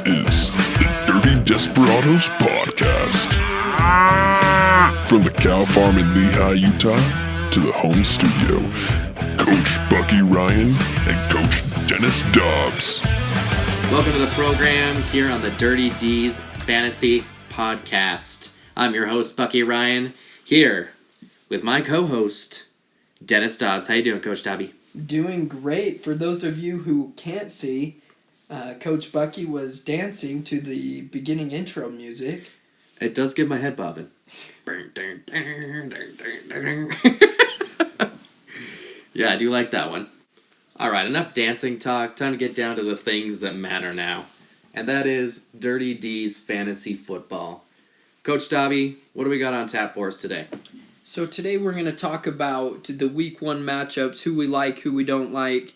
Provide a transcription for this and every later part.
is the Dirty Desperados Podcast. From the cow farm in Lehigh, Utah, to the home studio, Coach Bucky Ryan and Coach Dennis Dobbs. Welcome to the program here on the Dirty D's Fantasy Podcast. I'm your host, Bucky Ryan, here with my co-host, Dennis Dobbs. How you doing, Coach Dobby? Doing great. For those of you who can't see, Coach Bucky was dancing to the beginning intro music. It does get my head bobbing. Yeah, I do like that one. All right, enough dancing talk. Time to get down to the things that matter now. And that is Dirty D's Fantasy Football. Coach Dobby, what do we got on tap for us today? So today we're going to talk about the Week 1 matchups, who we like, who we don't like,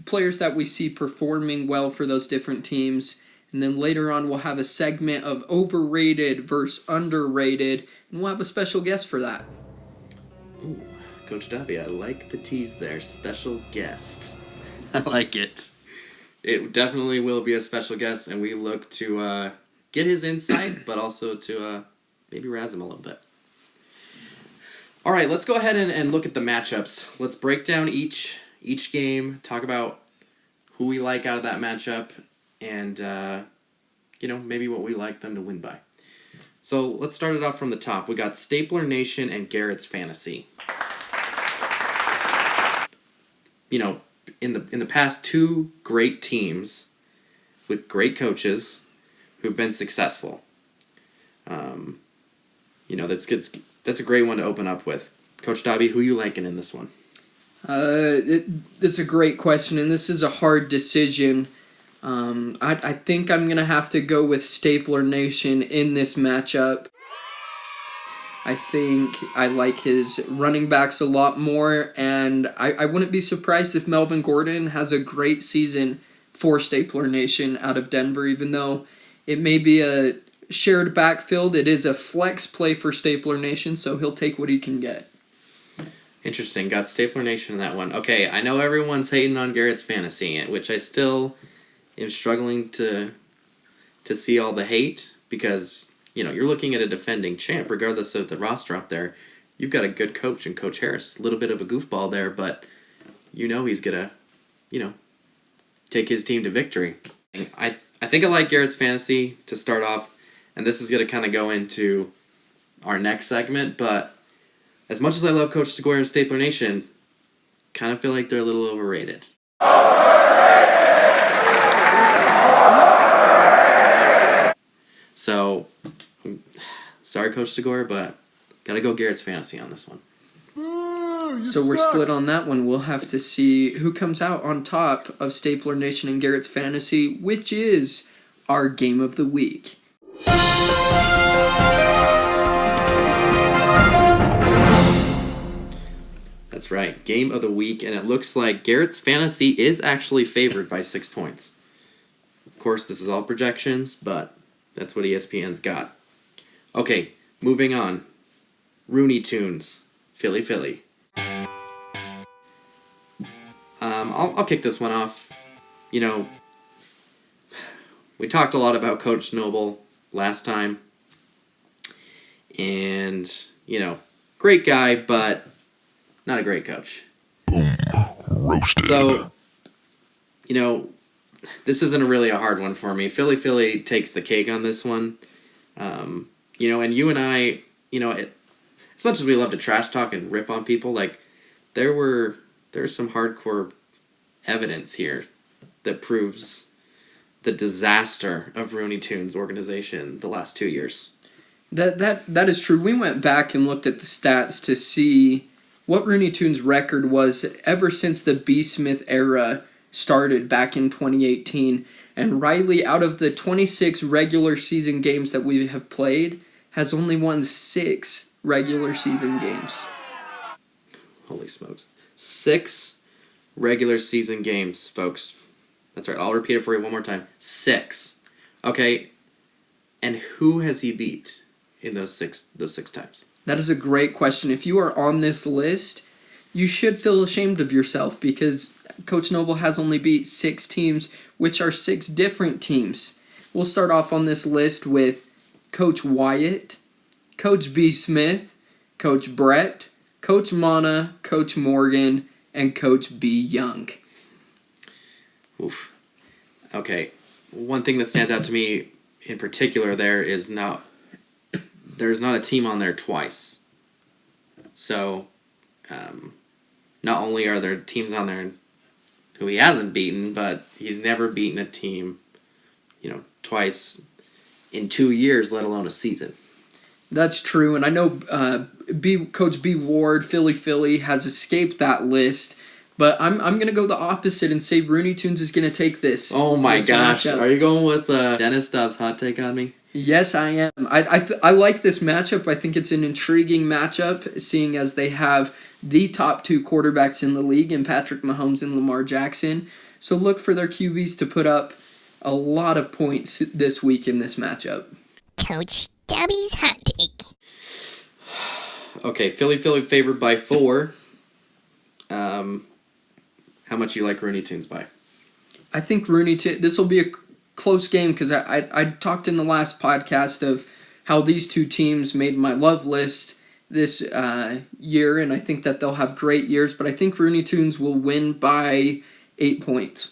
players that we see performing well for those different teams. And then later on we'll have a segment of overrated versus underrated, and we'll have a special guest for that. Ooh, Coach Dobby, I like the tease there. Special guest. I like it. It definitely will be a special guest, and we look to get his insight, but also to maybe razz him a little bit. All right, let's go ahead and look at the matchups. Let's break down each game, talk about who we like out of that matchup, and maybe what we like them to win by. So let's start it off from the top. We got Stapler Nation and Garrett's Fantasy. You know, in the past, two great teams with great coaches who've been successful. That's a great one to open up with. Coach Dobby, who you liking in this one? It's a great question, and this is a hard decision. I think I'm going to have to go with Stapler Nation in this matchup. I think I like his running backs a lot more, and I wouldn't be surprised if Melvin Gordon has a great season for Stapler Nation out of Denver, even though it may be a shared backfield. It is a flex play for Stapler Nation, so he'll take what he can get. Interesting. Got Stapler Nation in that one. Okay, I know everyone's hating on Garrett's Fantasy, which I still am struggling to see all the hate because, you're looking at a defending champ, regardless of the roster up there. You've got a good coach in Coach Harris. A little bit of a goofball there, but he's going to, take his team to victory. I think I like Garrett's Fantasy to start off, and this is going to kind of go into our next segment, but as much as I love Coach DeGuara and Stapler Nation, kind of feel like they're a little overrated. So, sorry, Coach DeGuara, but gotta go Garrett's Fantasy on this one. So we're split on that one. We'll have to see who comes out on top of Stapler Nation and Garrett's Fantasy, which is our game of the week. That's right, game of the week, and it looks like Garrett's Fantasy is actually favored by 6 points. Of course, this is all projections, but that's what ESPN's got. Okay, moving on. Rooney Tunes, Philly. I'll kick this one off. We talked a lot about Coach Noble last time, and, great guy, but not a great coach. Boom. Roasted. So, this isn't really a hard one for me. Philly takes the cake on this one. And you and I, as much as we love to trash talk and rip on people, there's some hardcore evidence here that proves the disaster of Rooney Tunes organization the last 2 years. That is true. We went back and looked at the stats to see what Rooney Tunes' record was ever since the B. Smith era started back in 2018. And Riley, out of the 26 regular season games that we have played, has only won 6 regular season games. Holy smokes. 6 regular season games, folks. That's right. I'll repeat it for you one more time. 6. Okay. And who has he beat in those six times? That is a great question. If you are on this list, you should feel ashamed of yourself because Coach Noble has only beat 6 teams, which are 6 different teams. We'll start off on this list with Coach Wyatt, Coach B. Smith, Coach Brett, Coach Mana, Coach Morgan, and Coach B. Young. Oof. Okay. One thing that stands out to me in particular there's not a team on there twice. So, not only are there teams on there who he hasn't beaten, but he's never beaten a team, twice in 2 years, let alone a season. That's true, and I know Coach B. Ward, Philly, has escaped that list, but I'm going to go the opposite and say Rooney Tunes is going to take this. Oh my gosh, matchup. Are you going with Dennis Dobbs' hot take on me? Yes, I am. I like this matchup. I think it's an intriguing matchup, seeing as they have the top two quarterbacks in the league in Patrick Mahomes and Lamar Jackson. So look for their QBs to put up a lot of points this week in this matchup. Coach Dobby's hot take. Okay, Philly favored by 4. How much you like Rooney Tunes by? I think this will be a close game because I talked in the last podcast of how these two teams made my love list this year, and I think that they'll have great years, but I think Rooney Tunes will win by 8 points.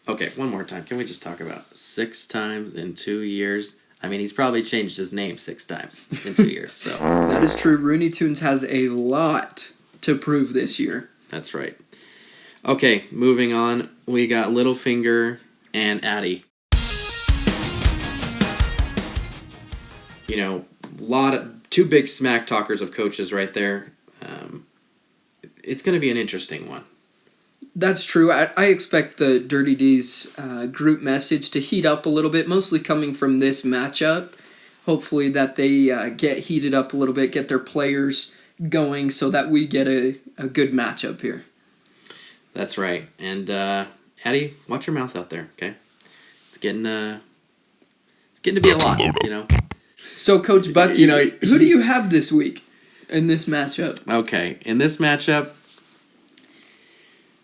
Okay, one more time. Can we just talk about 6 times in 2 years? I mean, he's probably changed his name 6 times in 2 years, so. That is true. Rooney Tunes has a lot to prove this year. That's right. Okay, moving on. We got Littlefinger and Addy. Two big smack talkers of coaches right there. It's going to be an interesting one. That's true. I expect the Dirty D's group message to heat up a little bit, mostly coming from this matchup. Hopefully that they get heated up a little bit, get their players going so that we get a good matchup here. That's right. And Addy, watch your mouth out there, okay? It's getting to be a lot, So, Coach Bucky, who do you have this week in this matchup? Okay, in this matchup,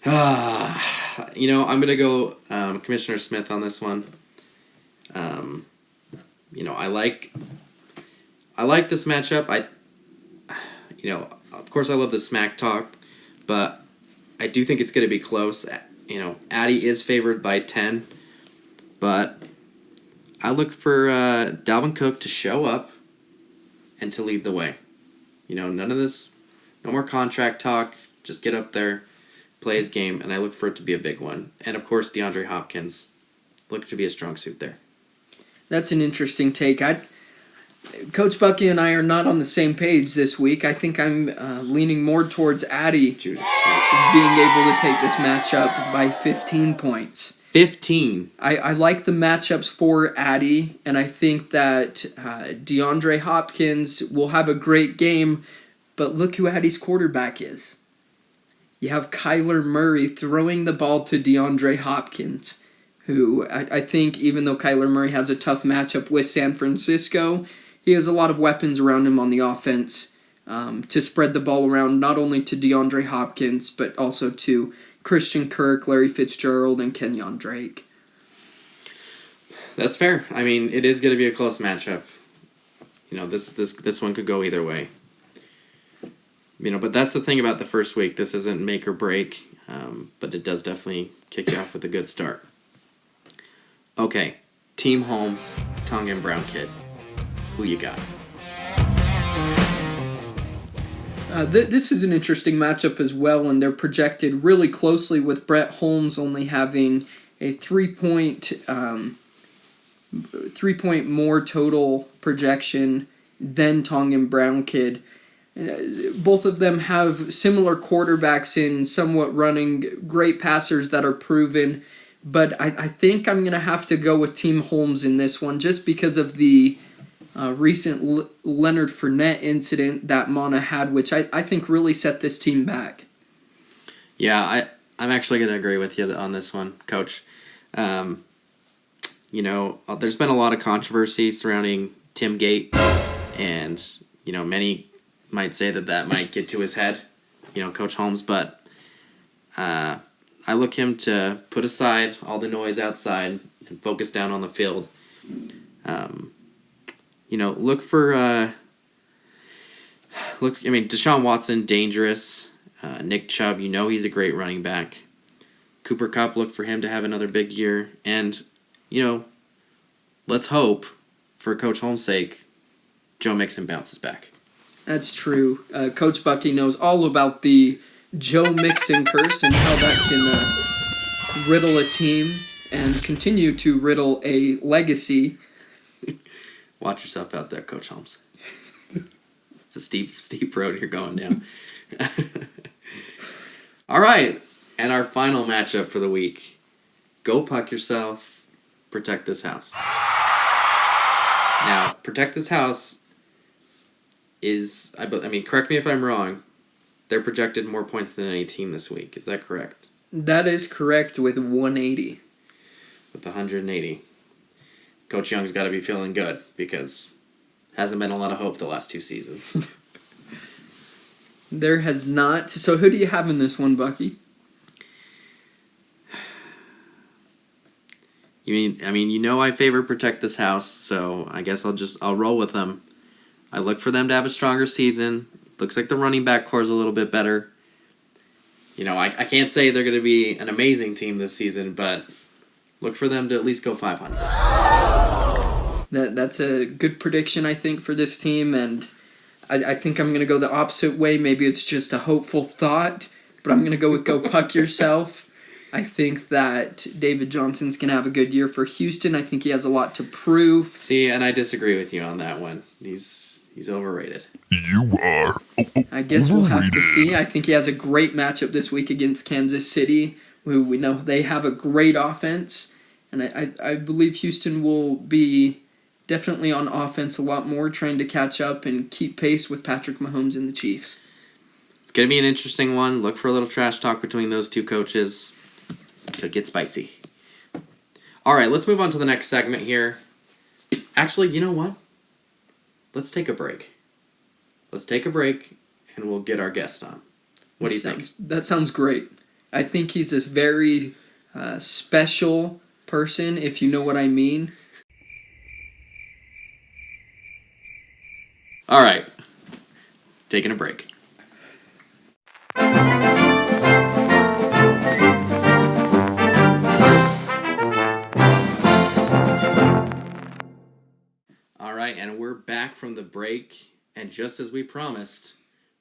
I'm gonna go Commissioner Smith on this one. I like this matchup. Of course, I love the smack talk, but I do think it's gonna be close. Addy is favored by 10, but I look for Dalvin Cook to show up and to lead the way. None of this, no more contract talk. Just get up there, play his game, and I look for it to be a big one. And, of course, DeAndre Hopkins. Look to be a strong suit there. That's an interesting take. Coach Bucky and I are not on the same page this week. I think I'm leaning more towards Addy Judas Priest being able to take this matchup by 15 points. 15. I like the matchups for Addy, and I think that DeAndre Hopkins will have a great game, but look who Addy's quarterback is. You have Kyler Murray throwing the ball to DeAndre Hopkins, who I think even though Kyler Murray has a tough matchup with San Francisco, he has a lot of weapons around him on the offense to spread the ball around, not only to DeAndre Hopkins, but also to Christian Kirk, Larry Fitzgerald, and Kenyon Drake. That's fair. I mean, it is going to be a close matchup. This one could go either way. But that's the thing about the first week. This isn't make or break, but it does definitely kick you off with a good start. Okay, Team Holmes, Tongan Brown Kid. Who you got? This is an interesting matchup as well, and they're projected really closely with Brett Holmes only having a 3-point more total projection than Tongan Brown Kid. Both of them have similar quarterbacks in somewhat running, great passers that are proven, but I think I'm going to have to go with Team Holmes in this one just because of the recent Leonard Fournette incident that Mana had, which I think really set this team back. Yeah, I'm actually going to agree with you on this one, Coach. There's been a lot of controversy surrounding Tim Gate, and, many might say that might get to his head, Coach Holmes, but I look him to put aside all the noise outside and focus down on the field Look for Deshaun Watson, dangerous. Nick Chubb, he's a great running back. Cooper Kupp, look for him to have another big year. And, let's hope, for Coach Holmes' sake, Joe Mixon bounces back. That's true. Coach Bucky knows all about the Joe Mixon curse and how that can riddle a team and continue to riddle a legacy. Watch yourself out there, Coach Holmes. It's a steep road you're going down. All right, and our final matchup for the week. Go puck yourself, protect this house. Now, protect this house is, correct me if I'm wrong, they're projected more points than any team this week. Is that correct? That is correct with 180. With 180. Coach Young's got to be feeling good because hasn't been a lot of hope the last 2 seasons. There has not. So who do you have in this one, Bucky? I favor protect this house, so I guess I'll roll with them. I look for them to have a stronger season. Looks like the running back core is a little bit better. I can't say they're going to be an amazing team this season, but look for them to at least go 500. That's a good prediction, I think, for this team, and I think I'm going to go the opposite way. Maybe it's just a hopeful thought, but I'm going to go with go puck yourself. I think that David Johnson's going to have a good year for Houston. I think he has a lot to prove. See, and I disagree with you on that one. He's overrated. You are I guess we'll have to see. I think he has a great matchup this week against Kansas City. We know they have a great offense, and I believe Houston will be definitely on offense a lot more, trying to catch up and keep pace with Patrick Mahomes and the Chiefs. It's going to be an interesting one. Look for a little trash talk between those two coaches. Could get spicy. All right, let's move on to the next segment here. Actually, you know what? Let's take a break. Let's take a break, and we'll get our guest on. What do you think? That sounds great. I think he's this very special person, if you know what I mean. All right, taking a break. All right, and we're back from the break, and just as we promised,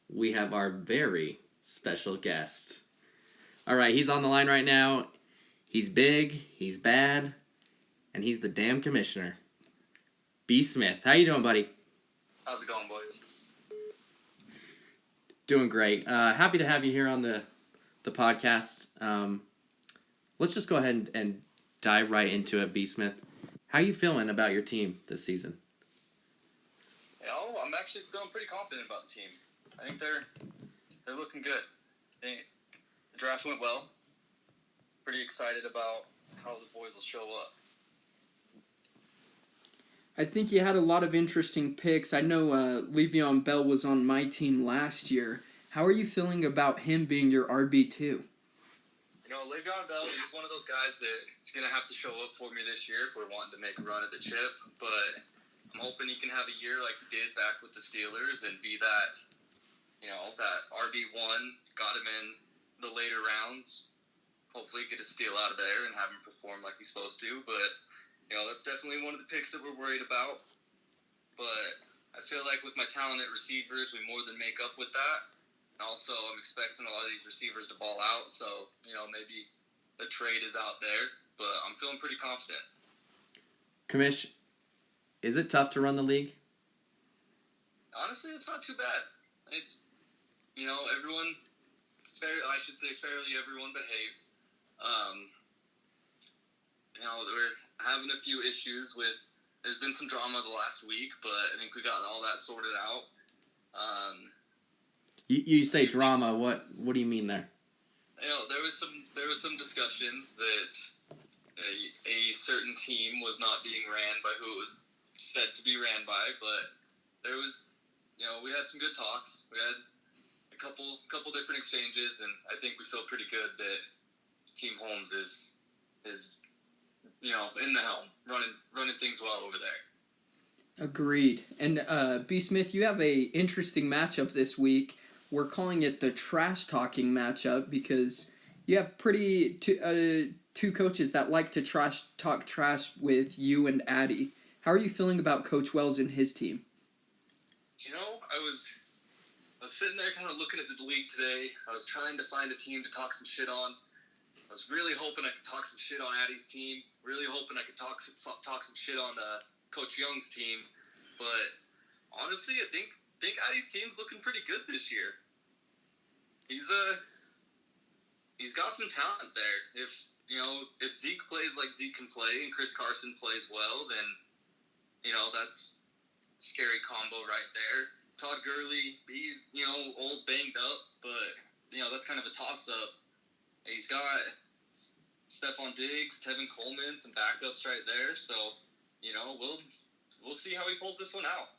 we have our very special guest. All right, he's on the line right now. He's big, he's bad, and he's the damn commissioner. B. Smith, how you doing, buddy? How's it going, boys? Doing great. Happy to have you here on the podcast. Let's just go ahead and dive right into it, B. Smith. How you feeling about your team this season? I'm actually feeling pretty confident about the team. I think they're looking good. The draft went well. Pretty excited about how the boys will show up. I think you had a lot of interesting picks. I know Le'Veon Bell was on my team last year. How are you feeling about him being your RB2? Le'Veon Bell is one of those guys that's going to have to show up for me this year if we're wanting to make a run at the chip. But I'm hoping he can have a year like he did back with the Steelers and be that, that RB1, got him in the later rounds. Hopefully get a steal out of there and have him perform like he's supposed to. But that's definitely one of the picks that we're worried about. But I feel like with my talented receivers, we more than make up with that. And also, I'm expecting a lot of these receivers to ball out. So, maybe the trade is out there. But I'm feeling pretty confident. Commish, is it tough to run the league? Honestly, it's not too bad. It's, everyone, fairly everyone behaves. We're having a few issues with, there's been some drama the last week, but I think we got all that sorted out. You say drama, what do you mean there? There was some discussions that a certain team was not being ran by who it was said to be ran by, but there was, we had some good talks. We had a couple different exchanges, and I think we feel pretty good that Team Holmes is in the helm, running things well over there. Agreed. And B. Smith, you have a interesting matchup this week. We're calling it the trash talking matchup because you have two coaches that like to talk trash with you and Addy. How are you feeling about Coach Wells and his team? I was sitting there kind of looking at the league today. I was trying to find a team to talk some shit on. I was really hoping I could talk some shit on Addy's team. Really hoping I could talk some shit on Coach Young's team. But honestly, I think Addy's team's looking pretty good this year. He's got some talent there. If Zeke plays like Zeke can play and Chris Carson plays well, then that's a scary combo right there. Todd Gurley, he's old, banged up, but that's kind of a toss up. He's got Stephon Diggs, Tevin Coleman, some backups right there. So we'll see how he pulls this one out.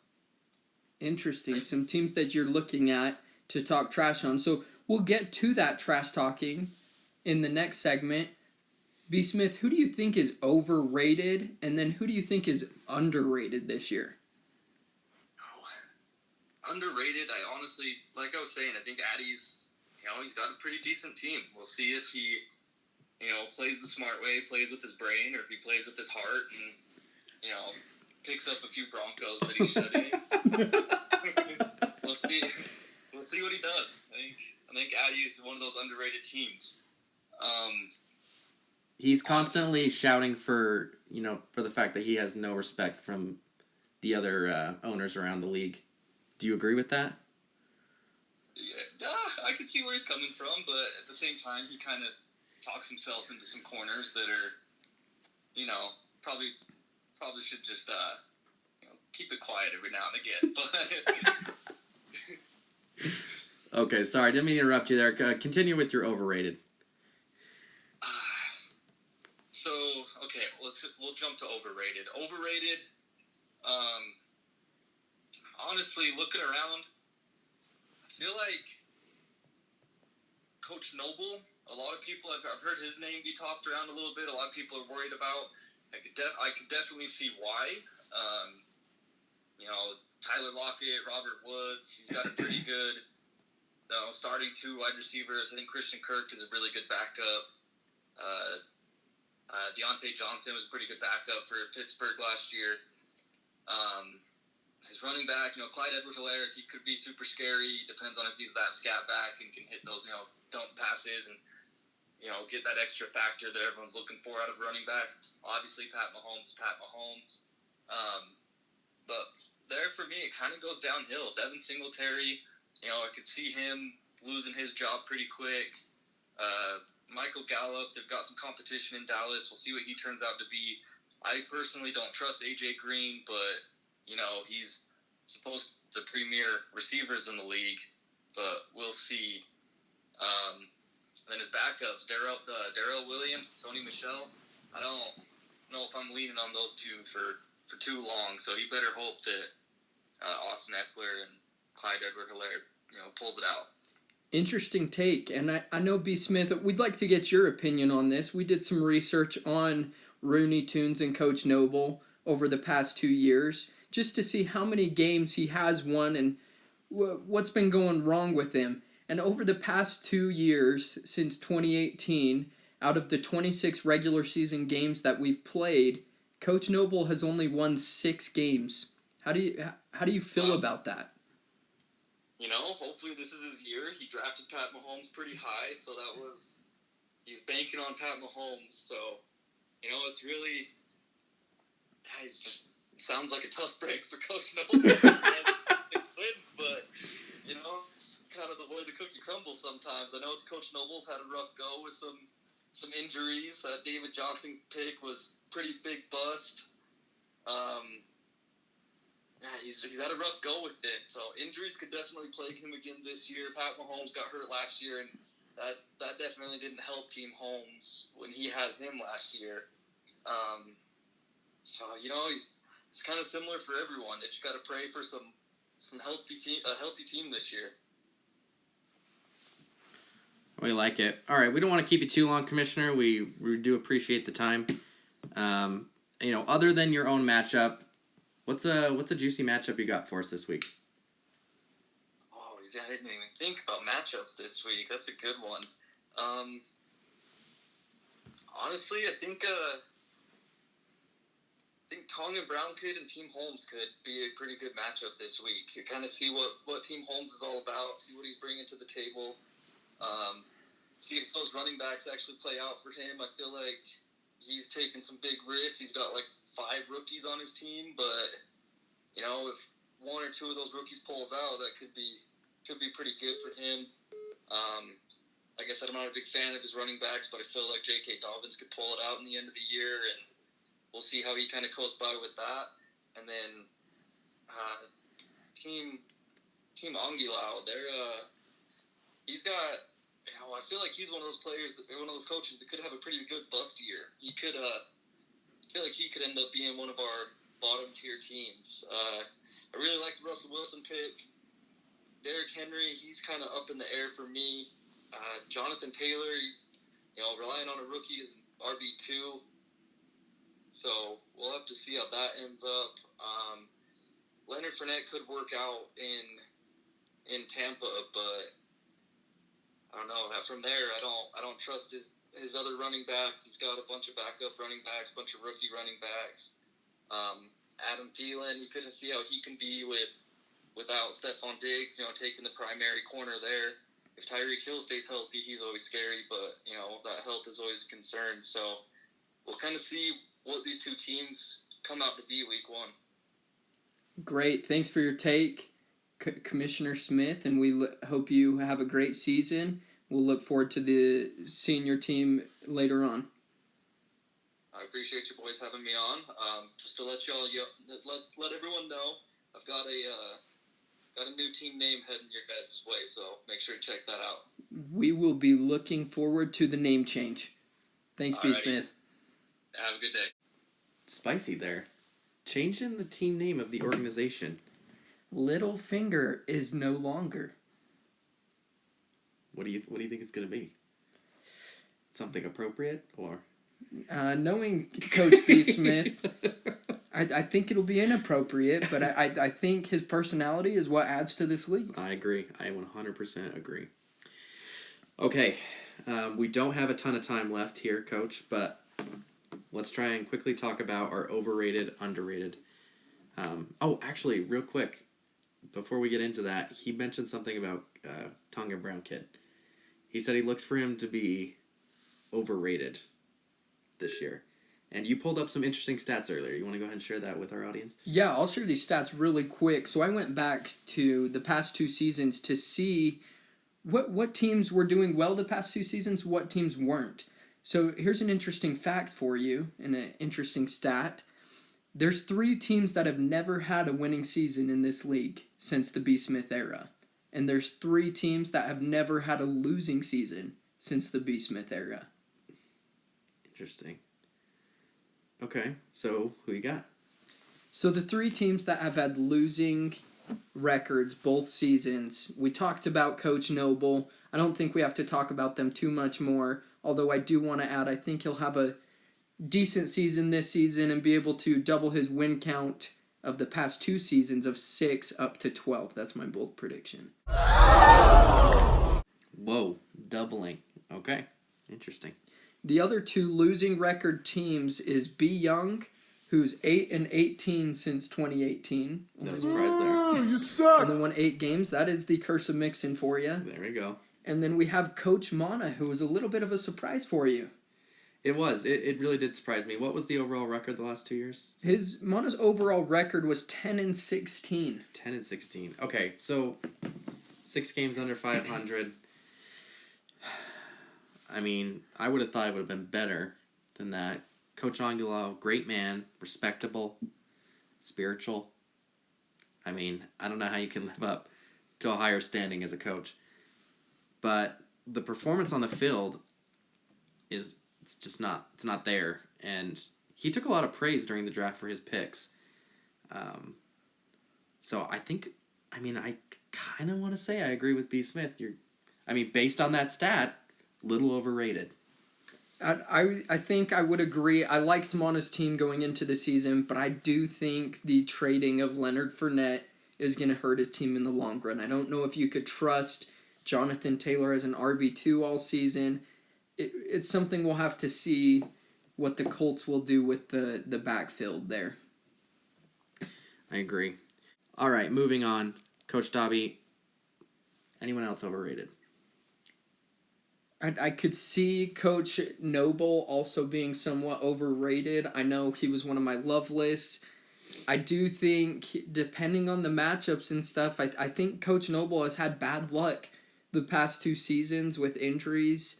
Interesting. Some teams that you're looking at to talk trash on. So we'll get to that trash talking in the next segment. B. Smith, who do you think is overrated, and then who do you think is underrated this year? Underrated, I honestly, like I was saying, I think Addy's, he's got a pretty decent team. We'll see if he, plays the smart way, plays with his brain, or if he plays with his heart and, picks up a few Broncos that he should. We'll see what he does. I think Addy's one of those underrated teams. He's constantly shouting for the fact that he has no respect from the other owners around the league. Do you agree with that? Yeah, I can see where he's coming from, but at the same time, he kind of talks himself into some corners that are, probably should just, keep it quiet every now and again. But Okay, sorry, didn't mean to interrupt you there. Continue with your overrated. We'll jump to overrated. Overrated. Honestly, looking around, I feel like Coach Noble. A lot of people I've heard his name be tossed around a little bit. A lot of people are worried about. I could definitely see why. Tyler Lockett, Robert Woods. He's got a pretty good. Starting two wide receivers. I think Christian Kirk is a really good backup. Deontay Johnson was a pretty good backup for Pittsburgh last year. His running back, Clyde Edwards-Helaire, he could be super scary. Depends on if he's that scat back and can hit those, dump passes and, get that extra factor that everyone's looking for out of a running back. Obviously, Pat Mahomes is Pat Mahomes. But there, for me, it kind of goes downhill. Devin Singletary, I could see him losing his job pretty quick. Michael Gallup, they've got some competition in Dallas. We'll see what he turns out to be. I personally don't trust A.J. Green, but, he's supposed to be the premier receivers in the league, but we'll see. And then his backups, Darrell Williams, Sony Michel. I don't know if I'm leaning on those two for too long, so you better hope that Austin Eckler and Clyde Edwards-Helaire, pulls it out. Interesting take, and I know, B. Smith, we'd like to get your opinion on this. We did some research on Rooney Tunes and Coach Noble over the past 2 years, just to see how many games he has won and what's been going wrong with him. And over the past 2 years, since 2018, out of the 26 regular season games that we've played, Coach Noble has only won 6 games. How do you feel about that? Hopefully this is his year. He drafted Pat Mahomes pretty high, so he's banking on Pat Mahomes. So, it's really, it's just sounds like a tough break for Coach Noble. It wins, but, it's kind of the way the cookie crumbles sometimes. I know Coach Noble's had a rough go with some injuries. David Johnson pick was pretty big bust. He's had a rough go with it, so injuries could definitely plague him again this year. Pat Mahomes got hurt last year, and that definitely didn't help Team Holmes when he had him last year. So it's kind of similar for everyone. They just got to pray for a healthy team this year. We like it. All right, we don't want to keep you too long, Commissioner. We do appreciate the time. Other than your own matchup, what's a juicy matchup you got for us this week? Oh, I didn't even think about matchups this week. That's a good one. Honestly, I think Tonga Brown Kid and Team Holmes could be a pretty good matchup this week. You kind of see what Team Holmes is all about, see what he's bringing to the table, see if those running backs actually play out for him. I feel like he's taken some big risks. He's got like 5 rookies on his team, but if 1 or 2 of those rookies pulls out, that could be pretty good for him. Like I said, I'm not a big fan of his running backs, but I feel like J.K. Dobbins could pull it out in the end of the year, and we'll see how he kind of goes by with that. And then Team Anguilao, he's got, I feel like he's one of those players, one of those coaches that could have a pretty good bust year. He could, I feel like he could end up being one of our bottom tier teams. I really like the Russell Wilson pick. Derrick Henry, he's kind of up in the air for me. Jonathan Taylor, he's relying on a rookie as RB2. So we'll have to see how that ends up. Leonard Fournette could work out in Tampa, but I don't know. From there, I don't trust his other running backs. He's got a bunch of backup running backs, a bunch of rookie running backs. Adam Thielen, you couldn't see how he can be without Stephon Diggs, taking the primary corner there. If Tyreek Hill stays healthy, he's always scary, but that health is always a concern. So we'll kind of see what these two teams come out to be week 1. Great. Thanks for your take, Commissioner Smith, and we hope you have a great season. We'll look forward to seeing your team later on. I appreciate you boys having me on. Just to let y'all let everyone know, I've got a new team name heading your guys' way, so make sure to check that out. We will be looking forward to the name change. Thanks, B. Smith. Have a good day. Spicy there. Changing the team name of the organization. Littlefinger is no longer. What do you think it's going to be? Something appropriate or? Knowing Coach B. Smith, I think it'll be inappropriate, but I think his personality is what adds to this league. I agree. I 100% agree. Okay, we don't have a ton of time left here, Coach, but let's try and quickly talk about our overrated, underrated. Actually, real quick, before we get into that, he mentioned something about Tonga Brown Kid. He said he looks for him to be overrated this year. And you pulled up some interesting stats earlier. You want to go ahead and share that with our audience? Yeah, I'll share these stats really quick. So I went back to the past 2 seasons to see what teams were doing well the past 2 seasons, what teams weren't. So here's an interesting fact for you and an interesting stat. There's 3 teams that have never had a winning season in this league since the B. Smith era. And there's 3 teams that have never had a losing season since the B. Smith era. Interesting. Okay, so who you got? So the 3 teams that have had losing records both seasons, we talked about Coach Noble. I don't think we have to talk about them too much more, although I do want to add I think he'll have a decent season this season and be able to double his win count of the past 2 seasons of 6 up to 12. That's my bold prediction. Whoa, doubling. Okay, interesting. The other 2 losing record teams is B. Young, who's 8-18 since 2018. No surprise there. You suck! Only won 8 games. That is the curse of Mixon for you. There we go. And then we have Coach Mana, who was a little bit of a surprise for you. It was. It really did surprise me. What was the overall record the last 2 years? Mana's overall record was 10-16. 10-16. Okay, so 6 games under 500. I mean, I would have thought it would have been better than that. Coach Anguilao, great man, respectable, spiritual. I mean, I don't know how you can live up to a higher standing as a coach. But the performance on the field it's not there. And he took a lot of praise during the draft for his picks. So I kind of want to say I agree with B. Smith. Based on that stat, little overrated. I think I would agree. I liked Mona's team going into the season, but I do think the trading of Leonard Fournette is going to hurt his team in the long run. I don't know if you could trust Jonathan Taylor as an RB2 all season. It's something we'll have to see what the Colts will do with the backfield there. I agree. All right, moving on. Coach Dobby, anyone else overrated? I could see Coach Noble also being somewhat overrated. I know he was one of my love lists. I do think, depending on the matchups and stuff, I think Coach Noble has had bad luck the past 2 seasons with injuries,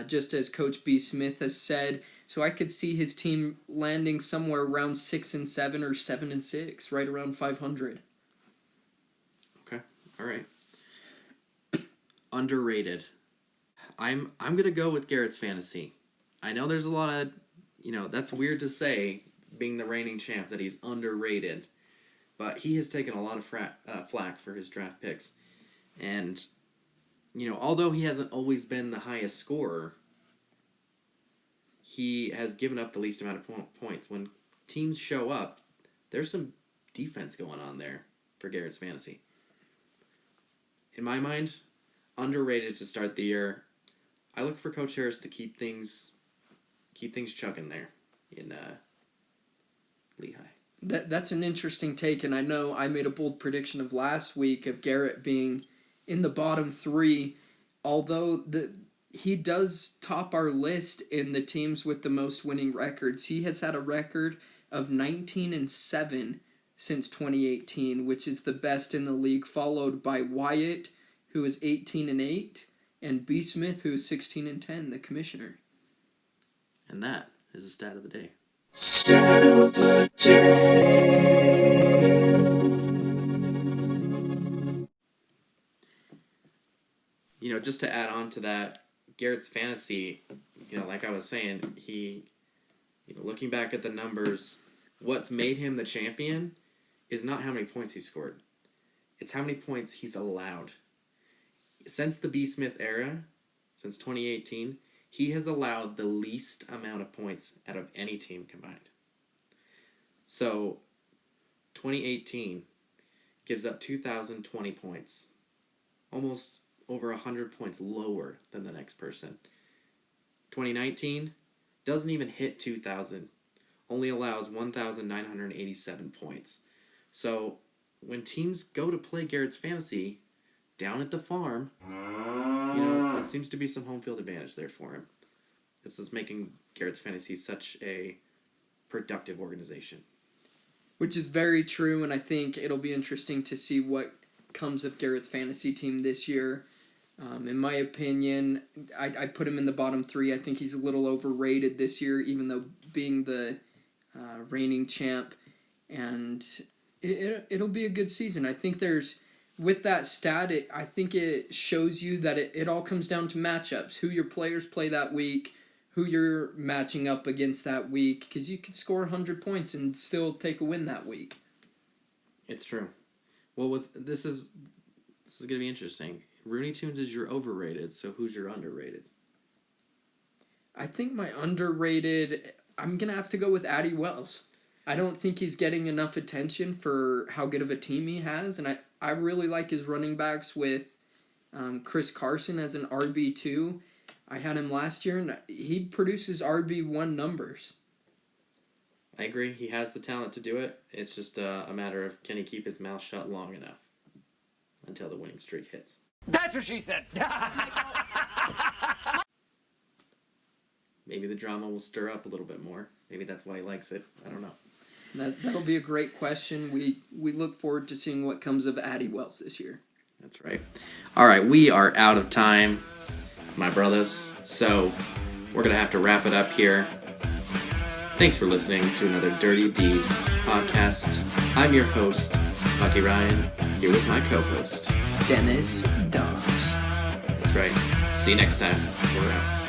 just as Coach B. Smith has said. So I could see his team landing somewhere around 6-7 or 7-6, right around 500. Okay, all right. Underrated. I'm gonna go with Garrett's Fantasy. I know there's a lot of, that's weird to say, being the reigning champ, that he's underrated, but he has taken a lot of flack for his draft picks, and although he hasn't always been the highest scorer, he has given up the least amount of points. When teams show up, there's some defense going on there for Garrett's Fantasy. In my mind, underrated to start the year. I look for Coach Harris to keep things chugging there in Lehigh. That's an interesting take, and I know I made a bold prediction of last week of Garrett being in the bottom 3, although he does top our list in the teams with the most winning records. He has had a record of 19-7 since 2018, which is the best in the league, followed by Wyatt, who is 18-8, and B. Smith, who is 16-10, the commissioner. And that is the stat of the day. Stat of the day. Just to add on to that, Garrett's Fantasy, like I was saying, he, looking back at the numbers, what's made him the champion is not how many points he scored. It's how many points he's allowed. Since the B. Smith era, since 2018, he has allowed the least amount of points out of any team combined. So, 2018 gives up 2,020 points, almost over 100 points lower than the next person. 2019 doesn't even hit 2,000, only allows 1,987 points. So, when teams go to play Garrett's Fantasy down at the farm, it seems to be some home field advantage there for him. This is making Garrett's Fantasy such a productive organization. Which is very true, and I think it'll be interesting to see what comes of Garrett's Fantasy team this year. In my opinion, I put him in the bottom 3. I think he's a little overrated this year, even though being the reigning champ. And it'll be a good season. I think with that stat, I think it shows you that it all comes down to matchups, who your players play that week, who you're matching up against that week, because you could score 100 points and still take a win that week. It's true. Well, this is going to be interesting. Rooney Tunes is your overrated, so who's your underrated? I think my underrated, I'm going to have to go with Addy Wells. I don't think he's getting enough attention for how good of a team he has, and I really like his running backs with Chris Carson as an RB2. I had him last year, and he produces RB1 numbers. I agree. He has the talent to do it. It's just a matter of, can he keep his mouth shut long enough until the winning streak hits. That's what she said. Maybe the drama will stir up a little bit more. Maybe that's why he likes it. I don't know. That'll be a great question. We look forward to seeing what comes of Addy Wells this year. That's right. All right, we are out of time, my brothers. So we're going to have to wrap it up here. Thanks for listening to another Dirty D's podcast. I'm your host, Bucky Ryan, here with my co-host, Dennis Dobbs. That's right. See you next time. We're out.